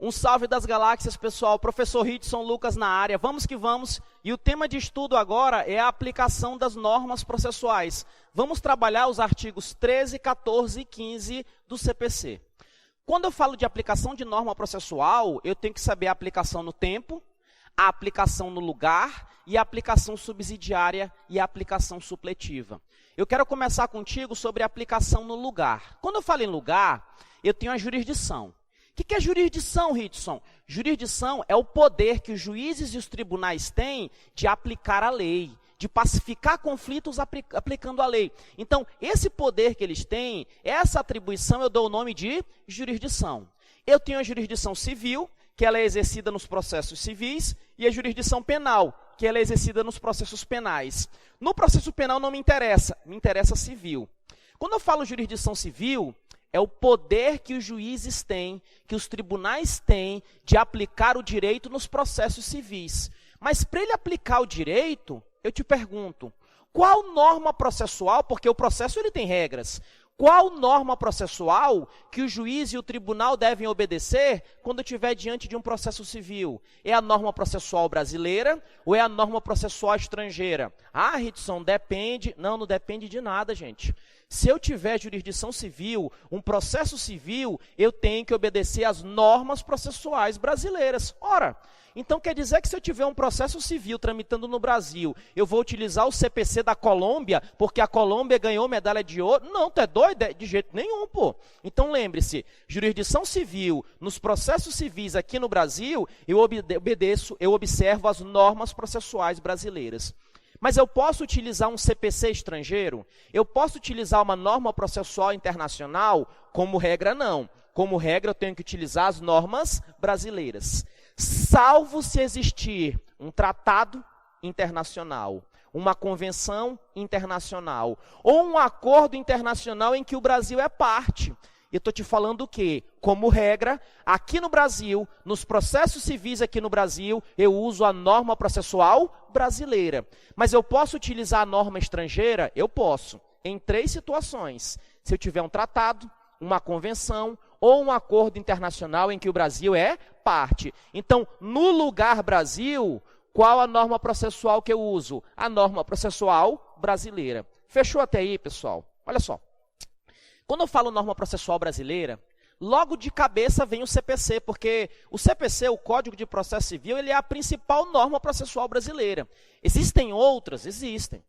Um salve das galáxias, pessoal. Professor Ridson Lucas na área. Vamos que vamos. E o tema de estudo agora é a aplicação das normas processuais. Vamos trabalhar os artigos 13, 14 e 15 do CPC. Quando eu falo de aplicação de norma processual, eu tenho que saber a aplicação no tempo, a aplicação no lugar e a aplicação subsidiária e a aplicação supletiva. Eu quero começar contigo sobre a aplicação no lugar. Quando eu falo em lugar, eu tenho a jurisdição. O que é jurisdição, Ridson? Jurisdição é o poder que os juízes e os tribunais têm de aplicar a lei, de pacificar conflitos aplicando a lei. Então, esse poder que eles têm, essa atribuição eu dou o nome de jurisdição. Eu tenho a jurisdição civil, que ela é exercida nos processos civis, e a jurisdição penal, que ela é exercida nos processos penais. No processo penal não me interessa civil. Quando eu falo jurisdição civil, é o poder que os juízes têm, que os tribunais têm de aplicar o direito nos processos civis. Mas para ele aplicar o direito, eu te pergunto, qual norma processual, porque o processo ele tem regras, qual norma processual que o juiz e o tribunal devem obedecer quando estiver diante de um processo civil? É a norma processual brasileira ou é a norma processual estrangeira? Ah, Ridson, depende. Não depende de nada, gente. Se eu tiver jurisdição civil, um processo civil, eu tenho que obedecer às normas processuais brasileiras. Ora, então quer dizer que se eu tiver um processo civil tramitando no Brasil, eu vou utilizar o CPC da Colômbia, porque a Colômbia ganhou medalha de ouro? Não, tu é doido? De jeito nenhum, pô. Então lembre-se, jurisdição civil, nos processos civis aqui no Brasil, eu observo as normas processuais brasileiras. Mas eu posso utilizar um CPC estrangeiro? Eu posso utilizar uma norma processual internacional? Como regra, não. Como regra, eu tenho que utilizar as normas brasileiras. Salvo se existir um tratado internacional, uma convenção internacional ou um acordo internacional em que o Brasil é parte. Eu estou te falando o quê? Como regra, aqui no Brasil, nos processos civis aqui no Brasil, eu uso a norma processual brasileira. Mas eu posso utilizar a norma estrangeira? Eu posso, em 3 situações. Se eu tiver um tratado, uma convenção ou um acordo internacional em que o Brasil é parte. Então, no lugar Brasil, qual a norma processual que eu uso? A norma processual brasileira. Fechou até aí, pessoal? Olha só. Quando eu falo norma processual brasileira, logo de cabeça vem o CPC, porque o CPC, o Código de Processo Civil, ele é a principal norma processual brasileira. Existem outras? Existem.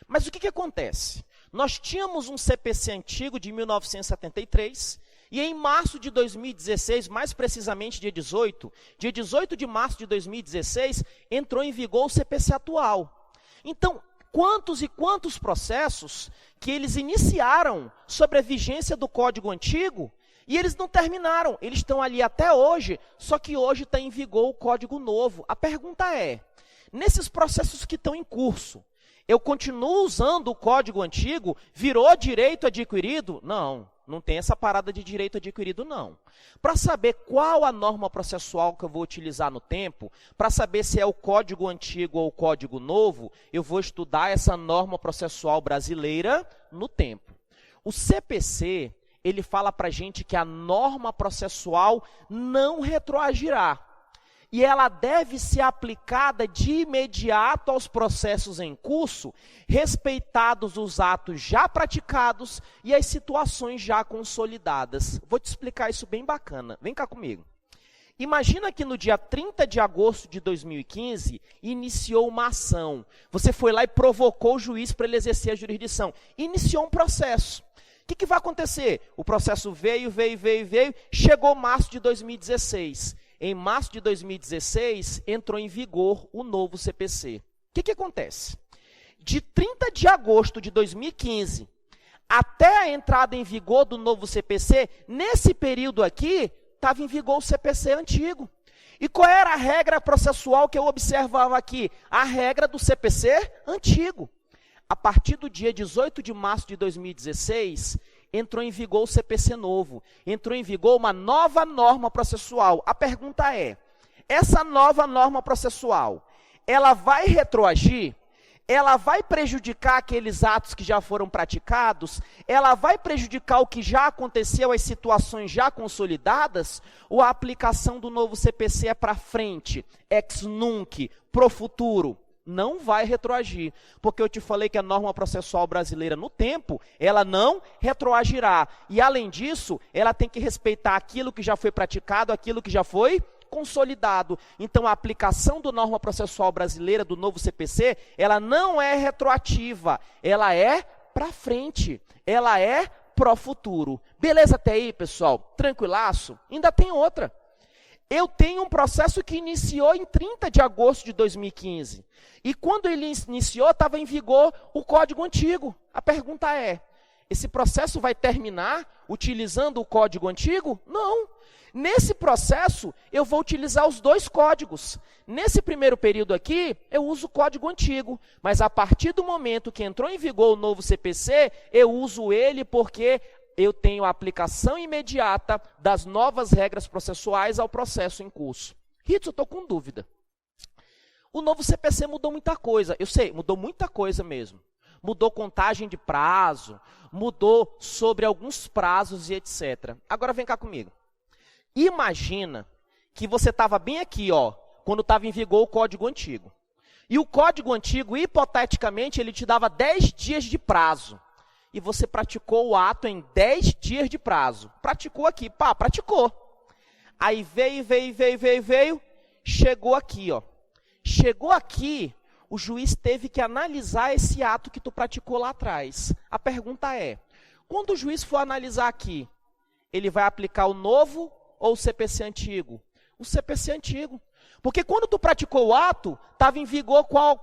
Mas o que acontece? Nós tínhamos um CPC antigo de 1973, e em março de 2016, mais precisamente dia 18 de março de 2016, entrou em vigor o CPC atual. Então, quantos e quantos processos que eles iniciaram sobre a vigência do código antigo e eles não terminaram, eles estão ali até hoje, só que hoje está em vigor o código novo. A pergunta é, nesses processos que estão em curso, eu continuo usando o código antigo, virou direito adquirido? Não tem essa parada de direito adquirido, não. Para saber qual a norma processual que eu vou utilizar no tempo, para saber se é o código antigo ou o código novo, eu vou estudar essa norma processual brasileira no tempo. O CPC, ele fala para a gente que a norma processual não retroagirá. E ela deve ser aplicada de imediato aos processos em curso, respeitados os atos já praticados e as situações já consolidadas. Vou te explicar isso bem bacana. Vem cá comigo. Imagina que no dia 30 de agosto de 2015, iniciou uma ação. Você foi lá e provocou o juiz para ele exercer a jurisdição. Iniciou um processo. O que vai acontecer? O processo veio, chegou março de 2016. Em março de 2016, entrou em vigor o novo CPC. O que acontece? De 30 de agosto de 2015 até a entrada em vigor do novo CPC, nesse período aqui, estava em vigor o CPC antigo. E qual era a regra processual que eu observava aqui? A regra do CPC antigo. A partir do dia 18 de março de 2016, entrou em vigor o CPC novo, entrou em vigor uma nova norma processual. A pergunta é, essa nova norma processual, ela vai retroagir? ela vai prejudicar aqueles atos que já foram praticados? Ela vai prejudicar o que já aconteceu, as situações já consolidadas? Ou a aplicação do novo CPC é para frente, ex nunc, pro futuro? Não vai retroagir, porque eu te falei que a norma processual brasileira no tempo, ela não retroagirá. E além disso, ela tem que respeitar aquilo que já foi praticado, aquilo que já foi consolidado. Então, a aplicação da norma processual brasileira, do novo CPC, ela não é retroativa, ela é para frente, ela é pro futuro. Beleza até aí, pessoal? Tranquilaço? Ainda tem outra. Eu tenho um processo que iniciou em 30 de agosto de 2015. E quando ele iniciou, estava em vigor o código antigo. A pergunta é, esse processo vai terminar utilizando o código antigo? Não. Nesse processo, eu vou utilizar os dois códigos. Nesse primeiro período aqui, eu uso o código antigo. Mas a partir do momento que entrou em vigor o novo CPC, eu uso ele porque eu tenho a aplicação imediata das novas regras processuais ao processo em curso. Ritz, eu estou com dúvida. O novo CPC mudou muita coisa. Eu sei, mudou muita coisa mesmo. Mudou contagem de prazo, mudou sobre alguns prazos e etc. Agora vem cá comigo. Imagina que você estava bem aqui, ó, quando estava em vigor o código antigo. E o código antigo, hipoteticamente, ele te dava 10 dias de prazo. E você praticou o ato em 10 dias de prazo. Praticou aqui, pá, praticou. Aí veio, chegou aqui, ó. Chegou aqui, o juiz teve que analisar esse ato que tu praticou lá atrás. A pergunta é, quando o juiz for analisar aqui, ele vai aplicar o novo ou o CPC antigo? O CPC antigo. Porque quando tu praticou o ato, estava em vigor qual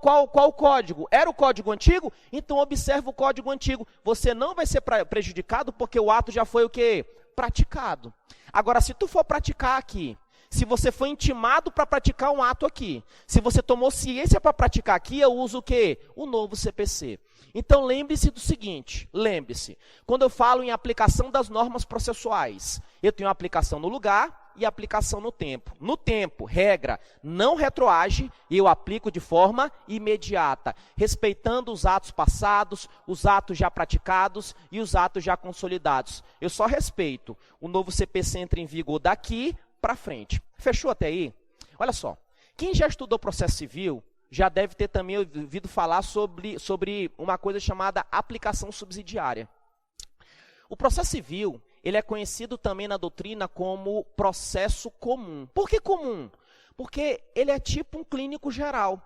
código? Era o código antigo? Então observa o código antigo. Você não vai ser prejudicado porque o ato já foi o quê? Praticado. Agora, se tu for praticar aqui, se você foi intimado para praticar um ato aqui, se você tomou ciência para praticar aqui, eu uso o quê? O novo CPC. Então lembre-se do seguinte, lembre-se, quando eu falo em aplicação das normas processuais, eu tenho aplicação no lugar e aplicação no tempo. No tempo, regra, não retroage e eu aplico de forma imediata, respeitando os atos passados, os atos já praticados e os atos já consolidados. Eu só respeito. O novo CPC entra em vigor daqui para frente. Fechou até aí? Olha só, quem já estudou processo civil já deve ter também ouvido falar sobre uma coisa chamada aplicação subsidiária. O processo civil, ele é conhecido também na doutrina como processo comum. Por que comum? Porque ele é tipo um clínico geral.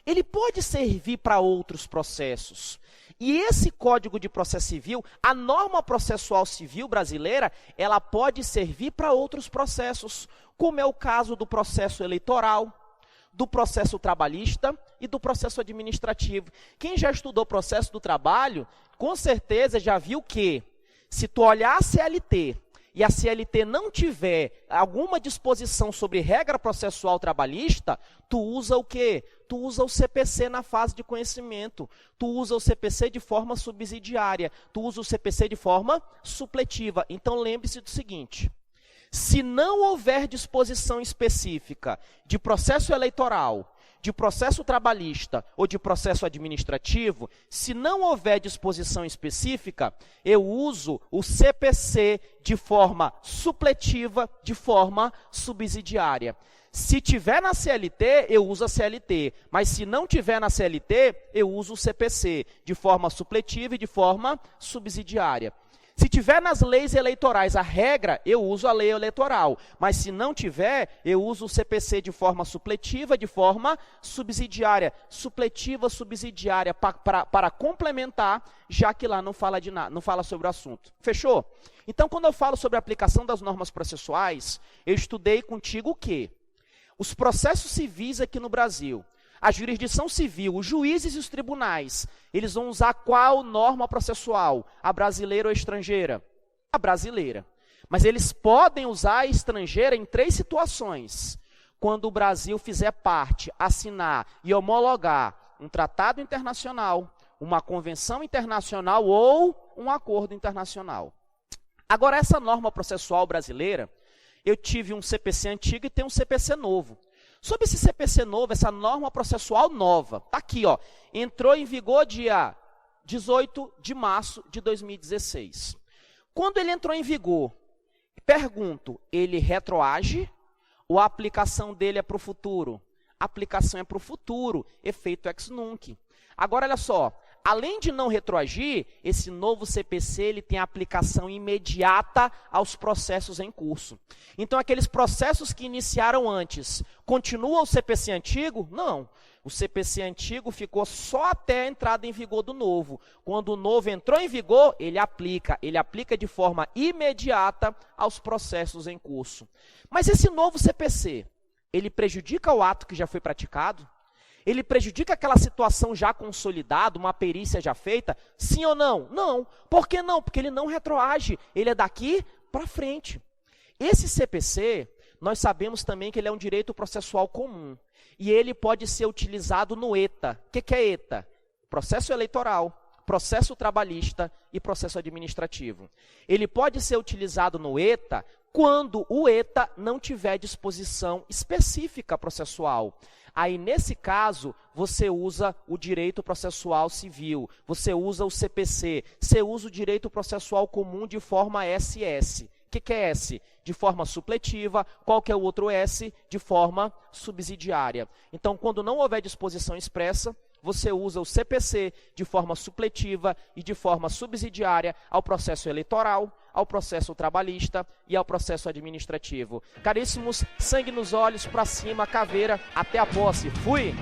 Ele pode servir para outros processos. E esse Código de Processo Civil, a norma processual civil brasileira, ela pode servir para outros processos, como é o caso do processo eleitoral, do processo trabalhista e do processo administrativo. Quem já estudou processo do trabalho, com certeza já viu que, se tu olhar a CLT e a CLT não tiver alguma disposição sobre regra processual trabalhista, tu usa o quê? Tu usa o CPC na fase de conhecimento, tu usa o CPC de forma subsidiária, tu usa o CPC de forma supletiva. Então lembre-se do seguinte, se não houver disposição específica de processo eleitoral, de processo trabalhista ou de processo administrativo, se não houver disposição específica, eu uso o CPC de forma supletiva, de forma subsidiária. Se tiver na CLT, eu uso a CLT, mas se não tiver na CLT, eu uso o CPC de forma supletiva e de forma subsidiária. Se tiver nas leis eleitorais a regra, eu uso a lei eleitoral. Mas se não tiver, eu uso o CPC de forma supletiva, de forma subsidiária. Supletiva, subsidiária, para complementar, já que lá não fala de nada, não fala sobre o assunto. Fechou? Então, quando eu falo sobre a aplicação das normas processuais, eu estudei contigo o quê? Os processos civis aqui no Brasil. A jurisdição civil, os juízes e os tribunais, eles vão usar qual norma processual? A brasileira ou a estrangeira? A brasileira. Mas eles podem usar a estrangeira em 3 situações. Quando o Brasil fizer parte, assinar e homologar um tratado internacional, uma convenção internacional ou um acordo internacional. Agora, essa norma processual brasileira, eu tive um CPC antigo e tenho um CPC novo. Sobre esse CPC novo, essa norma processual nova, está aqui, ó, entrou em vigor dia 18 de março de 2016. Quando ele entrou em vigor, pergunto, ele retroage ou a aplicação dele é para o futuro? A aplicação é para o futuro, efeito ex nunc. Agora, olha só, além de não retroagir, esse novo CPC ele tem aplicação imediata aos processos em curso. Então, aqueles processos que iniciaram antes, continua o CPC antigo? Não. O CPC antigo ficou só até a entrada em vigor do novo. Quando o novo entrou em vigor, ele aplica de forma imediata aos processos em curso. Mas esse novo CPC, ele prejudica o ato que já foi praticado? Ele prejudica aquela situação já consolidada, uma perícia já feita? Sim ou não? Não. Por que não? Porque ele não retroage, ele é daqui para frente. Esse CPC, nós sabemos também que ele é um direito processual comum. E ele pode ser utilizado no ETA. O que é ETA? Processo eleitoral, processo trabalhista e processo administrativo. Ele pode ser utilizado no ETA quando o ETA não tiver disposição específica processual. Aí, nesse caso, você usa o direito processual civil, você usa o CPC, você usa o direito processual comum de forma SS. O que é S? De forma supletiva. Qual que é o outro S? De forma subsidiária. Então, quando não houver disposição expressa, você usa o CPC de forma supletiva e de forma subsidiária ao processo eleitoral, ao processo trabalhista e ao processo administrativo. Caríssimos, sangue nos olhos, pra cima, caveira, até a posse. Fui!